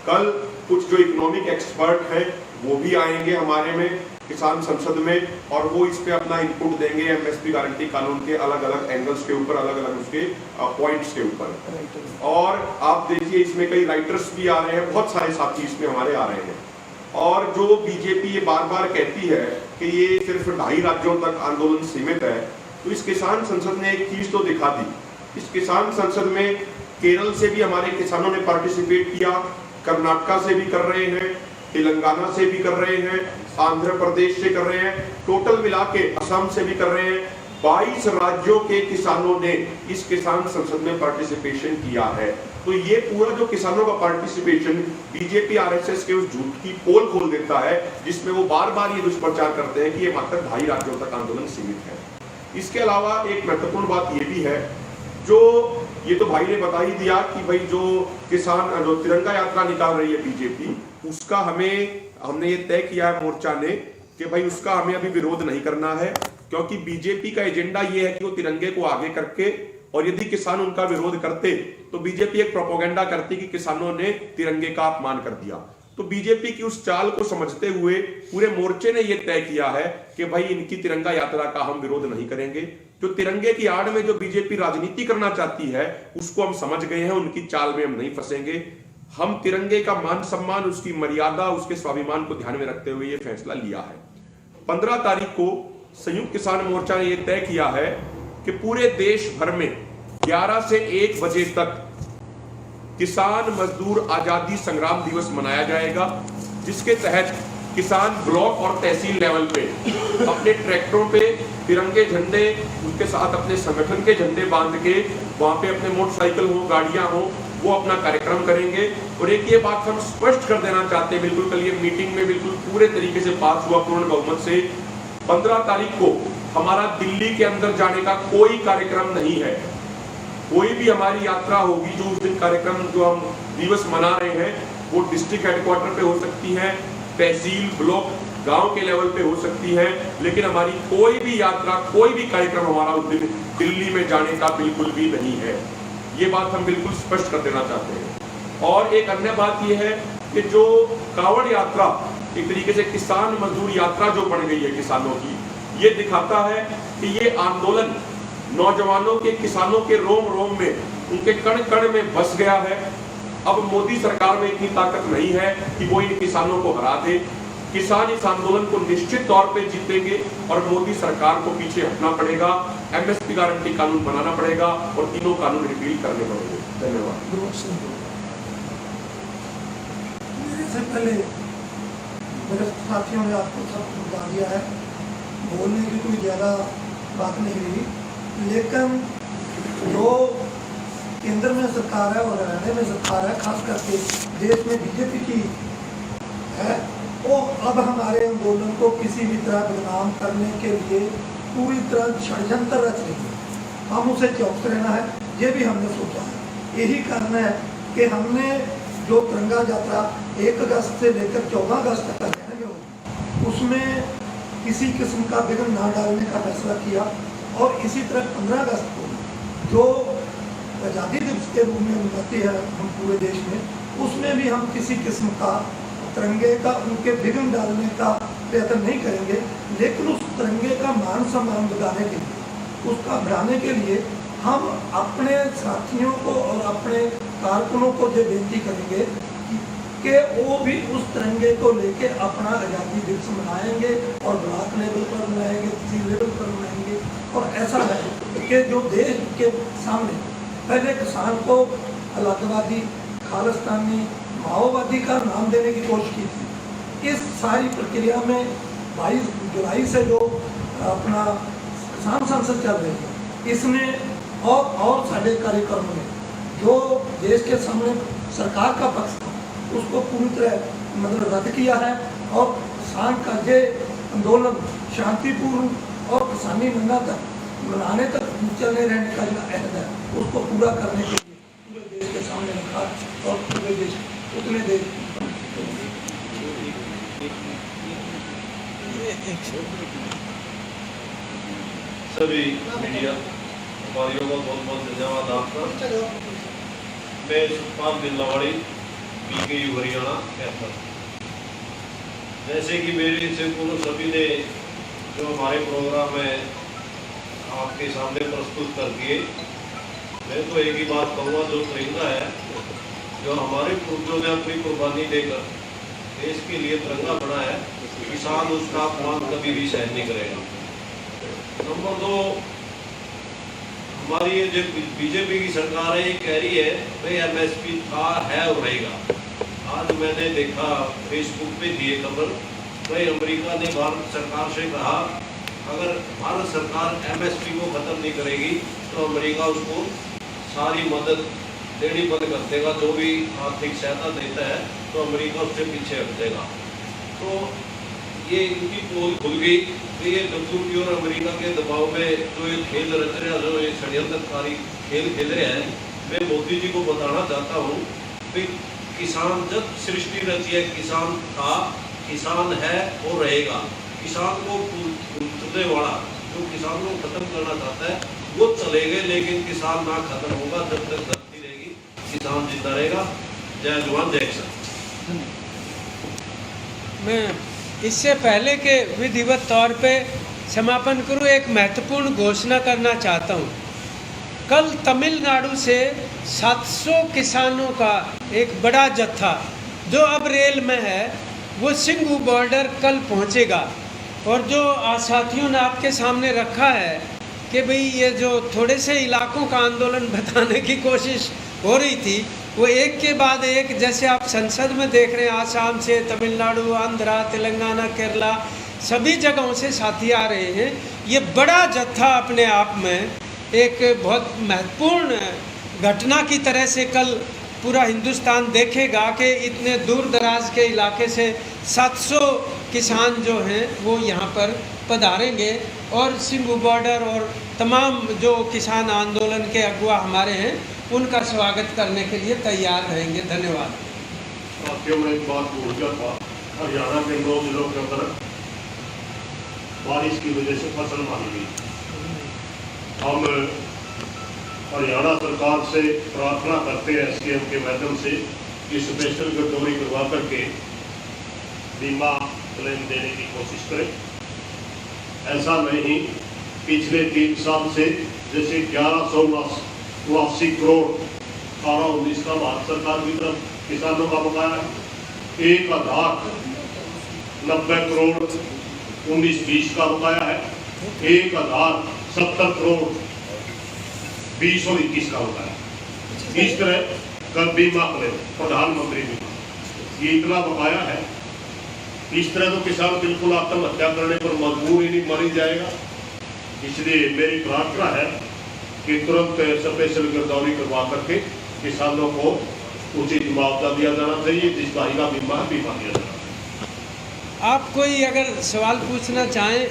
[SPEAKER 6] कल कुछ जो इकोनॉमिक एक्सपर्ट हैं वो भी आएंगे हमारे में किसान संसद में और वो इस पे अपना इनपुट देंगे एमएसपी गारंटी कानून के अलग अलग एंगल्स के ऊपर, अलग अलग उसके पॉइंट्स के ऊपर। और आप देखिए इसमें कई राइटर्स भी आ रहे हैं, बहुत सारे साथी इसमें हमारे आ रहे हैं। और जो बीजेपी ये बार बार कहती है कि ये सिर्फ 2.5 राज्यों तक आंदोलन सीमित है, तो इस किसान संसद ने एक चीज तो दिखा दी। इस किसान संसद में केरल से भी हमारे किसानों ने पार्टिसिपेट किया, कर्नाटका से भी कर रहे हैं, तेलंगाना से भी कर रहे हैं, आंध्र प्रदेश से कर रहे हैं, टोटल मिला के असम से भी कर रहे हैं। 22 राज्यों के किसानों ने इस किसान संसद में पार्टिसिपेशन किया है। तो ये पूरा जो किसानों का पार्टिसिपेशन बीजेपी आरएसएस के उस झूठ की पोल खोल देता है जिसमें वो बार बार ये दुष्प्रचार करते हैं कि ये मात्र 2.5 राज्यों तक आंदोलन सीमित है। इसके अलावा एक महत्वपूर्ण बात ये भी है, जो ये तो भाई ने बता ही दिया कि भाई जो किसान जो तिरंगा यात्रा निकाल रही है बीजेपी, उसका हमने ये तय किया है मोर्चा ने कि भाई उसका हमें अभी विरोध नहीं करना है, क्योंकि बीजेपी का एजेंडा ये है कि वो तिरंगे को आगे करके, और यदि किसान उनका विरोध करते तो बीजेपी एक प्रोपोगेंडा करती कि किसानों ने तिरंगे का अपमान कर दिया। तो बीजेपी की उस चाल को समझते हुए पूरे मोर्चे ने यह तय किया है कि भाई इनकी तिरंगा यात्रा का हम विरोध नहीं करेंगे। जो तिरंगे की आड़ में जो बीजेपी राजनीति करना चाहती है उसको हम समझ गए हैं, उनकी चाल में हम नहीं फंसेंगे। हम तिरंगे का मान सम्मान, उसकी मर्यादा, उसके स्वाभिमान को ध्यान में रखते हुए यह फैसला लिया है। 15 तारीख को संयुक्त किसान मोर्चा ने यह तय किया है कि पूरे देश भर में 11 से 1 बजे तक किसान मजदूर आजादी संग्राम दिवस मनाया जाएगा, जिसके तहत किसान ब्लॉक और तहसील लेवल पे अपने ट्रैक्टरों पे तिरंगे झंडे, उसके साथ अपने संगठन के झंडे बांध के वहां पे अपने मोटरसाइकिल हो, गाड़ियां हो, वो अपना कार्यक्रम करेंगे। और एक ये बात हम स्पष्ट कर देना चाहते हैं, बिल्कुल कल ये मीटिंग में बिल्कुल पूरे तरीके से पास हुआ पूर्ण बहुमत से, 15 तारीख को हमारा दिल्ली के अंदर जाने का कोई कार्यक्रम नहीं है। कोई भी हमारी यात्रा होगी जो उस दिन कार्यक्रम जो हम दिवस मना रहे हैं वो डिस्ट्रिक्ट हेडक्वार्टर पे हो सकती है, तहसील ब्लॉक गांव के लेवल पे हो सकती है, लेकिन हमारी कोई भी यात्रा, कोई भी कार्यक्रम हमारा उस दिन दिल्ली में जाने का बिल्कुल भी नहीं है। ये बात हम बिल्कुल स्पष्ट कर देना चाहते हैं। और एक अन्य बात यह है कि जो कांवड़ यात्रा एक तरीके से किसान मजदूर यात्रा जो बन गई है किसानों की, ये दिखाता है कि ये आंदोलन नौजवानों के, किसानों के रोम रोम में, उनके कण कण में बस गया है। अब मोदी सरकार में इतनी ताकत नहीं है कि वो इन किसानों को हरा दे। किसान इस आंदोलन को निश्चित तौर पे जीतेंगे और मोदी सरकार को पीछे हटना पड़ेगा, एमएसपी गारंटी कानून बनाना पड़ेगा और तीनों कानून रिपील करने पड़ेंगे। धन्यवाद।
[SPEAKER 7] मेरे से पहले मेरे साथियों ने आपको सब बता दिया है, बोलने की कोई ज़्यादा बात नहीं रही, लेकिन जो केंद्र में सरकार है और हरियाणा में सरकार है, खास करके देश में बीजेपी की है, वो अब हमारे आंदोलन को किसी भी तरह बदनाम करने के लिए पूरी तरह षड्यंत्र रच रही है। हम उसे चौकस रहना है, ये भी हमने सोचा है। यही कारण है कि हमने जो तिरंगा यात्रा 1 अगस्त से लेकर 14 अगस्त तक रहेंगे होगी, उसमें किसी किस्म का विघ्न ना डालने का फैसला किया। और इसी तरह 15 अगस्त को जो आज़ादी दिवस के रूप में मनाती है हम पूरे देश में, उसमें भी हम किसी किस्म का तिरंगे का उनके विघ्न डालने का प्रयत्न नहीं करेंगे, लेकिन उस तिरंगे का मान सम्मान बढ़ाने के लिए, उसका बढ़ाने के लिए हम अपने साथियों को और अपने कारकुनों को ये बेनती करेंगे कि वो भी उस तिरंगे को लेके अपना आज़ादी दिवस मनाएंगे और ब्लॉक लेवल पर मनाएंगे, तहसील लेवल पर मनाएंगे। और ऐसा है कि जो देश के सामने पहले किसान को अलगाववादी, खालिस्तानी, माओवादी का नाम देने की कोशिश की थी, इस सारी प्रक्रिया में 22 जुलाई से जो अपना किसान संसद चल रही है, इसमें और साढ़े कार्यक्रमों ने जो देश के सामने सरकार का पक्ष था उसको पूरी तरह मतलब रद्द किया है और किसान का ये आंदोलन शांतिपूर्ण और किसानी मनाने तक चलने रहने का जो अहद है उसको पूरा करने के लिए पूरे देश के सामने रखा और पूरे देश उतने देश
[SPEAKER 8] सभी मीडिया भाइयों को बहुत बहुत धन्यवाद आपका। मैं सुखपाल दिल्लावाड़ी PKU हरियाणा कहता हूँ। जैसे कि मेरे से पूर्व सभी ने जो हमारे प्रोग्राम में आपके सामने प्रस्तुत कर दिए, मैं तो एक ही बात कहूँगा, जो तिरंगा है, जो हमारे पूर्वजों ने अपनी कुर्बानी देकर देश के लिए तिरंगा बना है, किसान उसका अपमान कभी भी सहन नहीं करेगा। नंबर 2, हमारी ये जो बीजेपी की सरकार है, ये कह रही है भाई MSP था, है और रहेगा। आज मैंने देखा फेसबुक पे दिए खबर, भाई अमेरिका ने भारत सरकार से कहा अगर भारत सरकार MSP को ख़त्म नहीं करेगी तो अमेरिका उसको सारी मदद देनी बंद कर देगा, जो भी आर्थिक सहायता देता है तो अमेरिका उससे पीछे हट देगा। तो ये इनकी पोल खुल गई कि ये डब्ल्यूटीओ और अमेरिका के दबाव में जो ये खेल रच रहे हैं, जो ये षड्यंत्रकारी खेल खेल रहे हैं, मैं मोदी जी को बताना चाहता हूँ कि किसान जब सृष्टि रची है, किसान था, किसान है और रहेगा। किसान को पूछने वाला जो किसान को खत्म करना चाहता है वो चले गए, लेकिन किसान ना खत्म होगा जब तक धरती रहेगी, किसान जिंदा रहेगा। जय जवान जय किसान।
[SPEAKER 1] मैं इससे पहले के विधिवत तौर पे समापन करूँ, एक महत्वपूर्ण घोषणा करना चाहता हूँ। कल तमिलनाडु से 700 किसानों का एक बड़ा जत्था जो अब रेल में है वो सिंघू बॉर्डर कल पहुँचेगा। और जो साथियों ने आपके सामने रखा है कि भाई ये जो थोड़े से इलाकों का आंदोलन बताने की कोशिश हो रही थी, वो एक के बाद एक, जैसे आप संसद में देख रहे हैं, आसाम से, तमिलनाडु, आंध्रा, तेलंगाना, केरला, सभी जगहों से साथी आ रहे हैं। ये बड़ा जत्था अपने आप में एक बहुत महत्वपूर्ण घटना की तरह से कल पूरा हिंदुस्तान देखेगा कि इतने दूर दराज के इलाके से 700 किसान जो हैं वो यहाँ पर पधारेंगे और सिंघू बॉर्डर और तमाम जो किसान आंदोलन के अगुवा हमारे हैं उनका स्वागत करने के लिए तैयार रहेंगे। धन्यवाद।
[SPEAKER 4] साथियों, में एक बात भूल गया था, हरियाणा के 9 जिलों के अंदर बारिश की वजह से फसल मारी गई। हम हरियाणा सरकार से प्रार्थना करते हैं SKM के माध्यम से कि स्पेशल गिरदौरी करवा करके बीमा क्लेम देने की कोशिश करें। ऐसा नहीं, पिछले 3 साल से जैसे 1189 करोड़ 18-19 का भारत सरकार की तरफ किसानों का बकाया है, 1090 करोड़ 19-20 का बकाया है, 1070 करोड़ 20 और 21 का बकाया है। इस तरह कल बीमा क्लेम, प्रधानमंत्री बीमा, ये इतना बकाया है। इस तरह तो किसान बिल्कुल आत्महत्या करने पर मजबूर ही नहीं मारी जाएगा। इसलिए मेरी प्रार्थना है कि तुरंत स्पेशल गिरदौरी करवा करके किसानों को उचित मुआवजा दिया जाना चाहिए। जिस भाई का बीमा है, बीमा दिया जाना चाहिए।
[SPEAKER 1] आप कोई अगर सवाल पूछना चाहें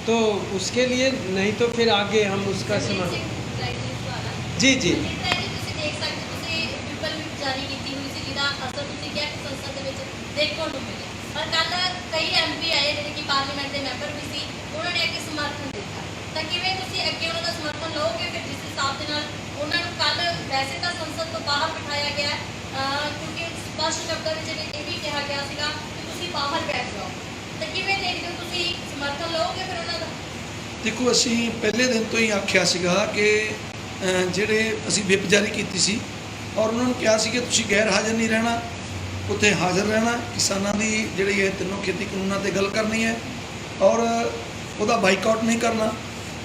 [SPEAKER 1] तो उसके लिए, नहीं तो फिर आगे हम उसका समाधान। जी जी,
[SPEAKER 9] और कल कई MP आए जिन्हें पार्लीमेंट के मैंबर भी सी, उन्होंने एक समर्थन दिया। तो किवें तुसीं अगे उन्हां दा समर्थन लोगे? फिर जिस हिसाब के नाल उन्हां नूं कल वैसे तो संसद तो बाहर बिठाया गया, क्योंकि स्पष्ट शब्दों में ये भी कहा गया सीगा कि तुसीं बाहर बैठ जाओ। तो किवें देखदे हो, तुसीं समर्थन लोगे फिर उन्हां दा?
[SPEAKER 2] ਦੇਖੋ ਅਸੀਂ ਪਹਿਲੇ ਦਿਨ ਤੋਂ ਹੀ ਆਖਿਆ ਸੀਗਾ ਕਿ ਜਿਹੜੇ ਅਸੀਂ ਵਿਪ ਜਾਰੀ ਕੀਤੀ ਸੀ ਔਰ ਉਹਨਾਂ ਨੂੰ ਕਿਹਾ ਸੀ ਕਿ ਤੁਸੀਂ ਗੈਰ ਹਾਜ਼ਰ ਨਹੀਂ ਰਹਿਣਾ, ਉੱਥੇ ਹਾਜ਼ਰ ਰਹਿਣਾ, ਕਿਸਾਨਾਂ ਦੀ ਜਿਹੜੀ ਇਹ ਤਿੰਨੋਂ ਖੇਤੀ ਕਾਨੂੰਨਾਂ 'ਤੇ ਗੱਲ ਕਰਨੀ ਹੈ ਔਰ ਉਹਦਾ ਬਾਈਕਾਟ ਨਹੀਂ ਕਰਨਾ।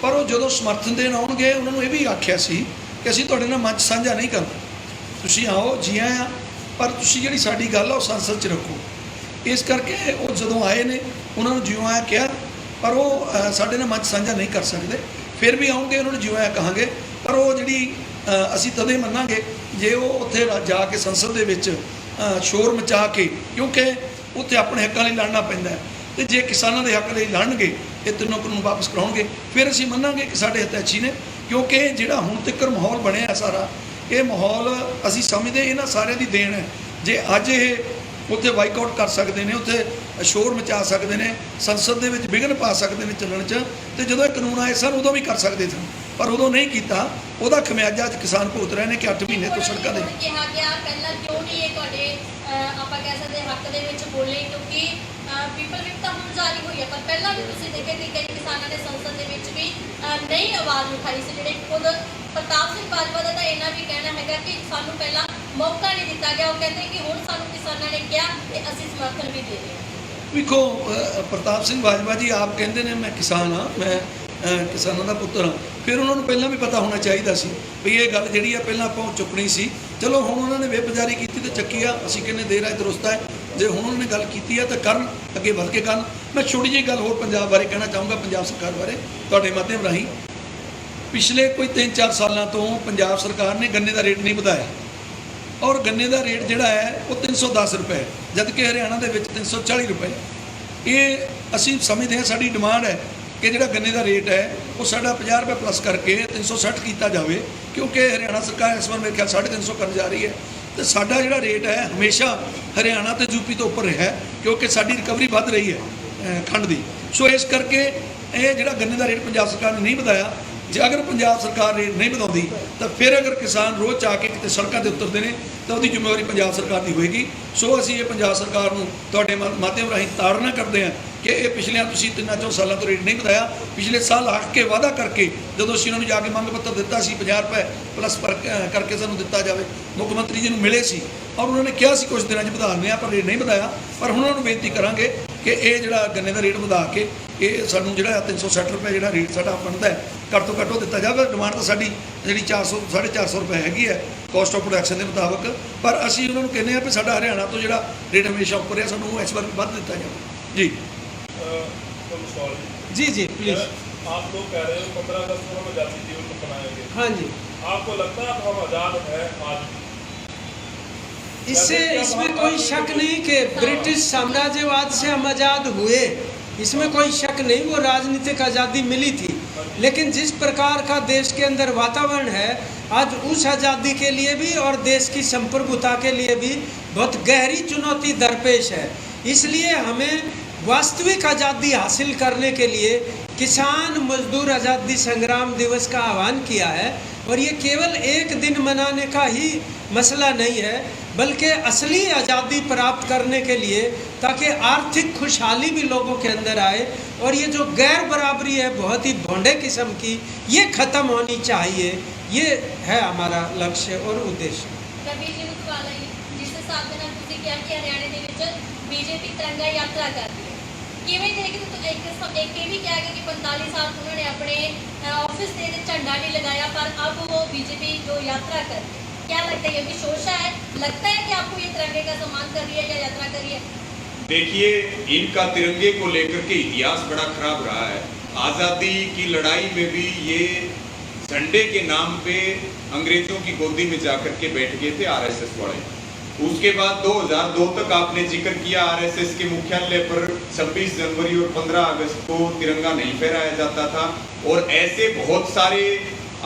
[SPEAKER 2] ਪਰ ਉਹ ਜਦੋਂ ਸਮਰਥਨ ਦੇਣ ਆਉਣਗੇ ਉਹਨਾਂ ਨੂੰ ਇਹ ਵੀ ਆਖਿਆ ਸੀ ਕਿ ਅਸੀਂ ਤੁਹਾਡੇ ਨਾਲ ਮੰਚ ਸਾਂਝਾ ਨਹੀਂ ਕਰਨਾ, ਤੁਸੀਂ ਆਓ ਜੀ ਆਇਆਂ, ਪਰ ਤੁਸੀਂ ਜਿਹੜੀ ਸਾਡੀ ਗੱਲ ਆ ਉਹ ਸੰਸਦ 'ਚ ਰੱਖੋ। ਇਸ ਕਰਕੇ ਉਹ ਜਦੋਂ ਆਏ ਨੇ ਉਹਨਾਂ ਨੂੰ ਜਿਉਂ ਆਇਆ ਕਿਹਾ, ਪਰ ਉਹ ਸਾਡੇ ਨਾਲ ਮੰਚ ਸਾਂਝਾ ਨਹੀਂ ਕਰ ਸਕਦੇ। ਫਿਰ ਵੀ ਆਉਣਗੇ ਉਹਨਾਂ ਨੂੰ ਜਿਉਂ ਆਇਆ ਕਹਾਂਗੇ, ਪਰ ਉਹ ਜਿਹੜੀ ਅਸੀਂ ਤਦੇ ਮੰਨਾਂਗੇ ਜੇ ਉਹ ਉੱਥੇ ਜਾ ਕੇ ਸੰਸਦ ਦੇ ਵਿੱਚ ਸ਼ੋਰ ਮਚਾ ਕੇ, ਕਿਉਂਕਿ ਉੱਥੇ ਆਪਣੇ ਹੱਕਾਂ ਲਈ ਲੜਨਾ ਪੈਂਦਾ ਹੈ, ਤੇ ਜੇ ਕਿਸਾਨਾਂ ਦੇ ਹੱਕ ਲਈ ਲੜਨਗੇ ਇਹ ਤਿੰਨੋਂ ਕਾਨੂੰਨ ਵਾਪਸ ਕਰਾਉਣਗੇ ਫਿਰ ਅਸੀਂ ਮੰਨਾਂਗੇ ਕਿ ਸਾਡੇ ਹਿਤੈਸ਼ੀ ਨੇ। ਕਿਉਂਕਿ ਜਿਹੜਾ ਹੁਣ ਤੱਕ ਮਾਹੌਲ ਬਣਿਆ ਸਾਰਾ, ਇਹ ਮਾਹੌਲ ਅਸੀਂ ਸਮਝਦੇ ਇਹਨਾਂ ਸਾਰਿਆਂ ਦੀ ਦੇਣ ਹੈ। ਜੇ ਅੱਜ ਇਹ ਉੱਥੇ ਬਾਈਕਾਟ ਕਰ ਸਕਦੇ ਨੇ, ਉੱਥੇ ਸ਼ੋਰ ਮਚਾ ਸਕਦੇ ਨੇ, ਸੰਸਦ ਦੇ ਵਿੱਚ ਵਿਘਨ ਪਾ ਸਕਦੇ ਨੇ ਚੱਲਣ 'ਚ, ਤੇ ਜਦੋਂ ਇਹ ਕਾਨੂੰਨ ਆਏ ਸਨ ਉਦੋਂ ਵੀ ਕਰ ਸਕਦੇ ਸਨ, ਪਰ ਉਦੋਂ ਨਹੀਂ ਕੀਤਾ। ਉਹਦਾ ਖਮਿਆਜਾ ਅੱਜ ਕਿਸਾਨ ਭੁਗਤ ਰਹੇ ਨੇ ਕਿ 8 ਮਹੀਨੇ ਤੋਂ ਸੜਕਾਂ ਦੇ
[SPEAKER 9] ਕਿਹਾ ਗਿਆ ਪਹਿਲਾਂ ਕਿਉਂ ਨਹੀਂ ਇਹ ਤੁਹਾਡੇ ਆਪਾਂ ਕਹਿ ਸਕਦੇ ਹੱਕ ਦੇ ਵਿੱਚ ਬੋਲੇ, ਕਿਉਂਕਿ ਪੀਪਲ ਵਿਪ ਤਾਂ ਹੁਣ ਜਾਰੀ ਹੋਈ ਹੈ, ਪਰ ਪਹਿਲਾਂ ਵੀ ਤੁਸੀਂ ਦੇਖਿਆ ਕਿ ਕਈ ਕਿਸਾਨਾਂ ਨੇ ਸੰਸਦ ਦੇ ਵਿੱਚ ਵੀ ਨਹੀਂ ਆਵਾਜ਼ ਉਠਾਈ ਸੀ। ਜਿਹੜੇ ਖੁਦ ਪ੍ਰਤਾਪ ਸਿੰਘ ਬਾਜਵਾ ਦਾ ਤਾਂ ਇਹਨਾਂ ਵੀ ਕਹਿਣਾ ਹੈਗਾ ਕਿ ਸਾਨੂੰ ਪਹਿਲਾਂ ਮੌਕਾ ਨਹੀਂ ਦਿੱਤਾ ਗਿਆ। ਉਹ ਕਹਿੰਦੇ ਕਿ ਹੁਣ ਸਾਨੂੰ ਕਿਸਾਨਾਂ ਨੇ ਕਿਹਾ ਤੇ ਅਸੀਂ ਸਮਰਥਨ ਵੀ ਦੇ ਰਹੇ ਹਾਂ।
[SPEAKER 2] ਵੇਖੋ ਪ੍ਰਤਾਪ ਸਿੰਘ ਬਾਜਵਾ ਜੀ ਆਪ ਕਹਿੰਦੇ ਨੇ ਮੈਂ ਕਿਸਾਨ ਹਾਂ, ਮੈਂ ਕਿਸਾਨਾਂ ਦਾ ਪੁੱਤਰ ਹਾਂ, ਫਿਰ ਉਹਨਾਂ ਨੂੰ ਪਹਿਲਾਂ ਵੀ ਪਤਾ ਹੋਣਾ ਚਾਹੀਦਾ ਸੀ ਵੀ ਇਹ ਗੱਲ ਜਿਹੜੀ ਆ ਪਹਿਲਾਂ ਆਪਾਂ ਚੁੱਕਣੀ ਸੀ। ਚਲੋ ਹੁਣ ਉਹਨਾਂ ਨੇ ਵਿਪ ਜਾਰੀ ਕੀਤੀ ਤੇ ਚੱਕੀ ਆ, ਅਸੀਂ ਕਹਿੰਦੇ ਦੇਰ ਆਏ ਦਰੁਸਤ ਹੈ। ਜੇ ਹੁਣ ਉਹਨਾਂ ਨੇ ਗੱਲ ਕੀਤੀ ਆ ਤਾਂ ਕਰਨ, ਅੱਗੇ ਵੱਧ ਕੇ ਕਰਨ। ਮੈਂ ਛੋਟੀ ਜਿਹੀ ਗੱਲ ਹੋਰ ਪੰਜਾਬ ਬਾਰੇ ਕਹਿਣਾ ਚਾਹੂੰਗਾ, ਪੰਜਾਬ ਸਰਕਾਰ ਬਾਰੇ ਤੁਹਾਡੇ ਮਾਧਿਅਮ ਰਾਹੀਂ। ਪਿਛਲੇ ਕੋਈ 3-4 ਸਾਲਾਂ ਤੋਂ ਪੰਜਾਬ ਸਰਕਾਰ ਨੇ ਗੰਨੇ ਦਾ ਰੇਟ ਨਹੀਂ ਵਧਾਇਆ ਔਰ ਗੰਨੇ ਦਾ ਰੇਟ ਜਿਹੜਾ ਹੈ ਉਹ 310 ਰੁਪਏ, ਜਦ ਕਿ ਹਰਿਆਣਾ ਦੇ ਵਿੱਚ 340 ਰੁਪਏ। ਇਹ ਅਸੀਂ ਸਮਝਦੇ ਹਾਂ, ਸਾਡੀ ਡਿਮਾਂਡ ਹੈ ਕਿ ਜਿਹੜਾ ਗੰਨੇ ਦਾ ਰੇਟ ਹੈ ਉਹ ਸਾਡਾ 50 ਰੁਪਏ ਪਲੱਸ ਕਰਕੇ 360 ਕੀਤਾ ਜਾਵੇ, ਕਿਉਂਕਿ ਹਰਿਆਣਾ ਸਰਕਾਰ ਇਸ ਵਾਰ ਮੇਰੇ ਖਿਆਲ 350 ਕਰਨ ਜਾ ਰਹੀ ਹੈ। ਤੇ ਸਾਡਾ ਜਿਹੜਾ ਰੇਟ ਹੈ ਹਮੇਸ਼ਾ ਹਰਿਆਣਾ ਤੇ ਯੂਪੀ ਤੋਂ ਉੱਪਰ ਰਿਹਾ, ਕਿਉਂਕਿ ਸਾਡੀ ਰਿਕਵਰੀ ਵੱਧ ਰਹੀ ਹੈ ਖੰਡ ਦੀ। ਸੋ ਇਸ ਕਰਕੇ ਇਹ ਜਿਹੜਾ ਗੰਨੇ ਦਾ ਰੇਟ ਪੰਜਾਬ ਸਰਕਾਰ ਨੇ ਨਹੀਂ ਵਧਾਇਆ। ਜੇ ਅਗਰ ਪੰਜਾਬ ਸਰਕਾਰ ਰੇਟ ਨਹੀਂ ਵਧਾਉਂਦੀ ਤਾਂ ਫਿਰ ਅਗਰ ਕਿਸਾਨ ਰੋਜ਼ ਜਾ ਕੇ ਕਿਤੇ ਸੜਕਾਂ 'ਤੇ ਉਤਰਦੇ ਨੇ ਤਾਂ ਉਹਦੀ ਜ਼ਿੰਮੇਵਾਰੀ ਪੰਜਾਬ ਸਰਕਾਰ ਦੀ ਹੋਏਗੀ। ਸੋ ਅਸੀਂ ਇਹ ਪੰਜਾਬ ਸਰਕਾਰ ਨੂੰ ਤੁਹਾਡੇ ਮਾਧਿਅਮ ਰਾਹੀਂ ਤਾੜਨਾ ਕਰਦੇ ਹਾਂ ਕਿ ਇਹ ਪਿਛਲੇ ਤੁਸੀਂ 3-4 ਸਾਲਾਂ ਤੋਂ ਰੇਟ ਨਹੀਂ ਵਧਾਇਆ। ਪਿਛਲੇ ਸਾਲ ਹੱਕ ਕੇ ਵਾਅਦਾ ਕਰਕੇ ਜਦੋਂ ਅਸੀਂ ਉਹਨਾਂ ਨੂੰ ਜਾ ਕੇ ਮੰਗ ਪੱਤਰ ਦਿੱਤਾ ਸੀ 50 ਰੁਪਏ ਪਲੱਸ ਕਰਕੇ ਸਾਨੂੰ ਦਿੱਤਾ ਜਾਵੇ, ਮੁੱਖ ਮੰਤਰੀ ਜੀ ਨੂੰ ਮਿਲੇ ਸੀ ਔਰ ਉਹਨਾਂ ਨੇ ਕਿਹਾ ਸੀ ਕੁਝ ਦਿਨਾਂ 'ਚ ਵਧਾ ਦਿੰਦੇ ਹਾਂ, ਪਰ ਰੇਟ ਨਹੀਂ ਵਧਾਇਆ। ਪਰ ਹੁਣ ਉਹਨਾਂ ਨੂੰ ਬੇਨਤੀ ਕਰਾਂਗੇ ਕਿ ਇਹ ਜਿਹੜਾ ਗੰਨੇ ਦਾ ਰੇਟ ਵਧਾ ਕੇ ਇਹ ਸਾਨੂੰ ਜਿਹੜਾ 360 ਰੁਪਏ ਜਿਹੜਾ ਰੇਟ ਸਾਡਾ ਬਣਦਾ ਹੈ ਘੱਟ ਤੋਂ ਘੱਟ ਉਹ ਦਿੱਤਾ ਜਾਵੇ। ਡਿਮਾਂਡ ਤਾਂ ਸਾਡੀ ਜਿਹੜੀ 400-450 ਰੁਪਏ ਹੈਗੀ ਹੈ ਕੋਸਟ ਆਫ ਪ੍ਰੋਡਕਸ਼ਨ ਦੇ ਮੁਤਾਬਕ, ਪਰ ਅਸੀਂ ਉਹਨਾਂ ਨੂੰ ਕਹਿੰਦੇ ਹਾਂ ਵੀ ਸਾਡਾ ਹਰਿਆਣਾ ਤੋਂ ਜਿਹੜਾ ਰੇਟ ਹਮੇਸ਼ਾ ਉੱਪਰ ਹੈ ਸਾਨੂੰ ਇਸ ਵਾਰ ਵੀ ਵੱਧ ਦਿੱਤਾ ਜਾਵੇ। ਜੀ
[SPEAKER 1] जी जी प्लीज।
[SPEAKER 10] आप लोग कह रहे हो 15 अगस्त को हम आज़ादी दिवस मनाएंगे,
[SPEAKER 1] हाँ जी,
[SPEAKER 10] आपको लगता है हम आज़ाद है आज?
[SPEAKER 1] इसमें कोई शक नहीं कि ब्रिटिश साम्राज्यवाद से हम आज़ाद हुए, इसमें कोई शक नहीं, वो राजनीतिक आज़ादी मिली थी। लेकिन जिस प्रकार का देश के अंदर वातावरण है आज, उस आज़ादी के लिए भी और देश की संप्रभुता के लिए भी बहुत गहरी चुनौती दरपेश है। इसलिए हमें वास्तविक आज़ादी हासिल करने के लिए किसान मजदूर आज़ादी संग्राम दिवस का आह्वान किया है। और ये केवल एक दिन मनाने का ही मसला नहीं है, बल्कि असली आज़ादी प्राप्त करने के लिए, ताकि आर्थिक खुशहाली भी लोगों के अंदर आए और ये जो गैर बराबरी है बहुत ही भोंडे किस्म की, ये ख़त्म होनी चाहिए। ये है हमारा लक्ष्य और उद्देश्य।
[SPEAKER 9] रवि जी ਨੂੰ ਸਵਾਲ ਹੈ, ਜਿਸ ਹਿਸਾਬ ਦੇ ਨਾਲ ਤੁਸੀਂ ਕਿਹਾ ਕਿ ਹਰਿਆਣੇ ਦੇ ਵਿੱਚ ਬੀਜੇਪੀ ਤਿਰੰਗਾ ਯਾਤਰਾ ਕਰਦੀ ਹੈ, ਕਿਵੇਂ ਦੇਖਦੇ ਤੁਸੀਂ? ਇੱਕ ਇਹ ਵੀ ਕਿਹਾ ਗਿਆ ਕਿ 45 ਸਾਲ ਉਹਨਾਂ ਨੇ ਆਪਣੇ ऑफिस से झंडा नहीं लगाया, पर अब वो बीजेपी जो यात्रा कर रही है, क्या लगता है कि शोषा है? लगता है कि आपको ये तिरंगे का सम्मान कर रही है या यात्रा कर रही है?
[SPEAKER 5] देखिए, इनका तिरंगे को लेकर के इतिहास बड़ा खराब रहा है। आज़ादी की लड़ाई में भी ये झंडे के नाम पे अंग्रेजों की गोदी में जाकर के बैठ गए थे आरएसएस वाले। उसके बाद 2002 तक आपने जिक्र किया आरएसएस के मुख्यालय पर 26 जनवरी और 15 अगस्त को तिरंगा नहीं फहराया जाता था। और ऐसे बहुत सारे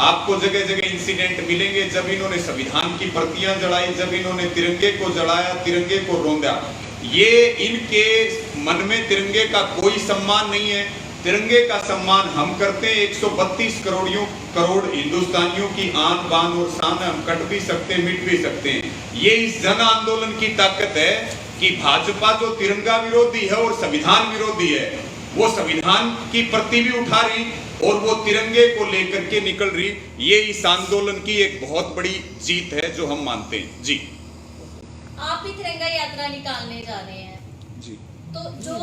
[SPEAKER 5] आपको जगह जगह इंसिडेंट मिलेंगे जब इन्होंने संविधान की प्रतियां जलाई, जब इन्होंने तिरंगे को जलाया, तिरंगे को रौंदा। ये इनके मन में तिरंगे का कोई सम्मान नहीं है। तिरंगे का सम्मान हम करते हैं। 132 करोड़ हिंदुस्तानियों की आन बान और शान, हम कट भी सकते हैं, मिट भी सकते हैं। ये इस जन आंदोलन की ताकत है कि भाजपा जो तिरंगा विरोधी है और संविधान विरोधी है, वो संविधान की प्रति भी उठा रही और वो तिरंगे को लेकर के निकल रही, ये इस आंदोलन की एक बहुत बड़ी जीत है जो हम मानते हैं। जी,
[SPEAKER 9] आप भी तिरंगा यात्रा निकालने जा रहे हैं
[SPEAKER 5] जी,
[SPEAKER 9] तो जो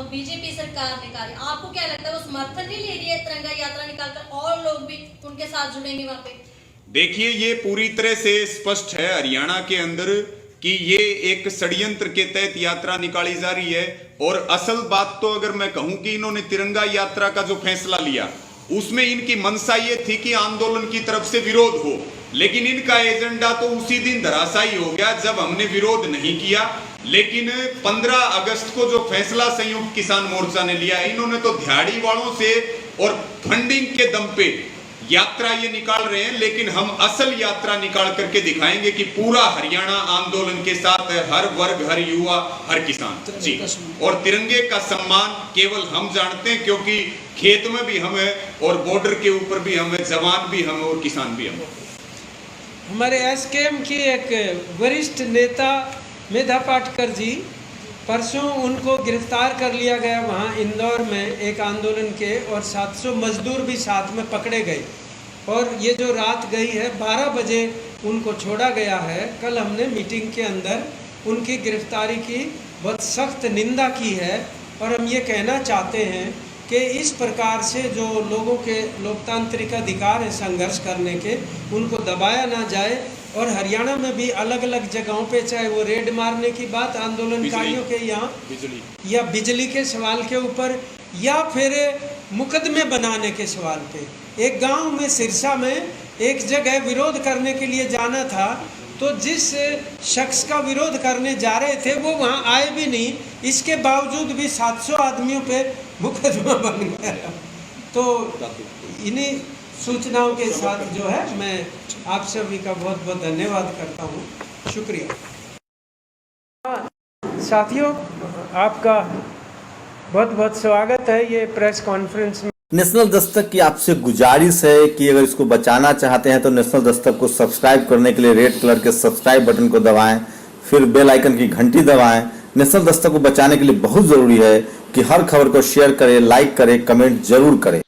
[SPEAKER 9] बीजेपी सरकार निकाली, आपको क्या लगता है वो समर्थन नहीं ले रही है तिरंगा यात्रा निकालकर, और लोग भी उनके साथ जुड़ेंगे वहां पे?
[SPEAKER 5] देखिए, ये पूरी तरह से स्पष्ट है हरियाणा के अंदर कि ये एक षड्यंत्र के तहत यात्रा निकाली जा रही है। और असल बात तो अगर मैं कहूं कि इन्होंने तिरंगा यात्रा का जो फैसला लिया उसमें इनकी मंशा ये थी कि आंदोलन की तरफ से विरोध हो, लेकिन इनका एजेंडा तो उसी दिन धराशायी हो गया जब हमने विरोध नहीं किया। लेकिन 15 अगस्त को जो फैसला संयुक्त किसान मोर्चा ने लिया, इन्होंने तो दिहाड़ी वालों से और फंडिंग के दम पे यात्रा ये निकाल रहे हैं, लेकिन हम असल यात्रा निकाल करके दिखाएंगे कि पूरा हरियाणा आंदोलन के साथ है, हर वर्ग, हर युवा, हर किसान। जी, और तिरंगे का सम्मान केवल हम जानते हैं क्योंकि खेत में भी हम है और बॉर्डर के ऊपर भी हम है, जवान भी हम और किसान भी हम।
[SPEAKER 1] हमारे एसकेएम की एक वरिष्ठ नेता मेधा पाटकर जी, परसों उनको गिरफ्तार कर लिया गया वहाँ इंदौर में एक आंदोलन के, और 700 मजदूर भी साथ में पकड़े गए। और ये जो रात गई है 12 बजे उनको छोड़ा गया है। कल हमने मीटिंग के अंदर उनकी गिरफ्तारी की बहुत सख्त निंदा की है, और हम ये कहना चाहते हैं कि इस प्रकार से जो लोगों के लोकतांत्रिक अधिकार है संघर्ष करने के, उनको दबाया ना जाए। और हरियाणा में भी अलग अलग जगहों पे, चाहे वो रेड मारने की बात आंदोलनकारियों के यहाँ, या बिजली के सवाल के ऊपर, या फिर मुकदमे बनाने के सवाल पे। एक गांव में सिरसा में एक जगह विरोध करने के लिए जाना था, तो जिस शख्स का विरोध करने जा रहे थे वो वहाँ आए भी नहीं, इसके बावजूद भी 700 आदमियों पे मुकदमा बन गया। तो इन्हीं सूचनाओं के साथ जो है मैं आप सभी का बहुत बहुत धन्यवाद करता हूँ। शुक्रिया। साथियों, आपका बहुत बहुत स्वागत है ये प्रेस कॉन्फ्रेंस में।
[SPEAKER 11] नेशनल दस्तक की आपसे गुजारिश है कि अगर इसको बचाना चाहते हैं तो नेशनल दस्तक को सब्सक्राइब करने के लिए रेड कलर के सब्सक्राइब बटन को दबाएं, फिर बेल आइकन की घंटी दबाएं। नेशनल दस्तक को बचाने के लिए बहुत जरूरी है कि हर खबर को शेयर करें, लाइक करें, कमेंट जरूर करें।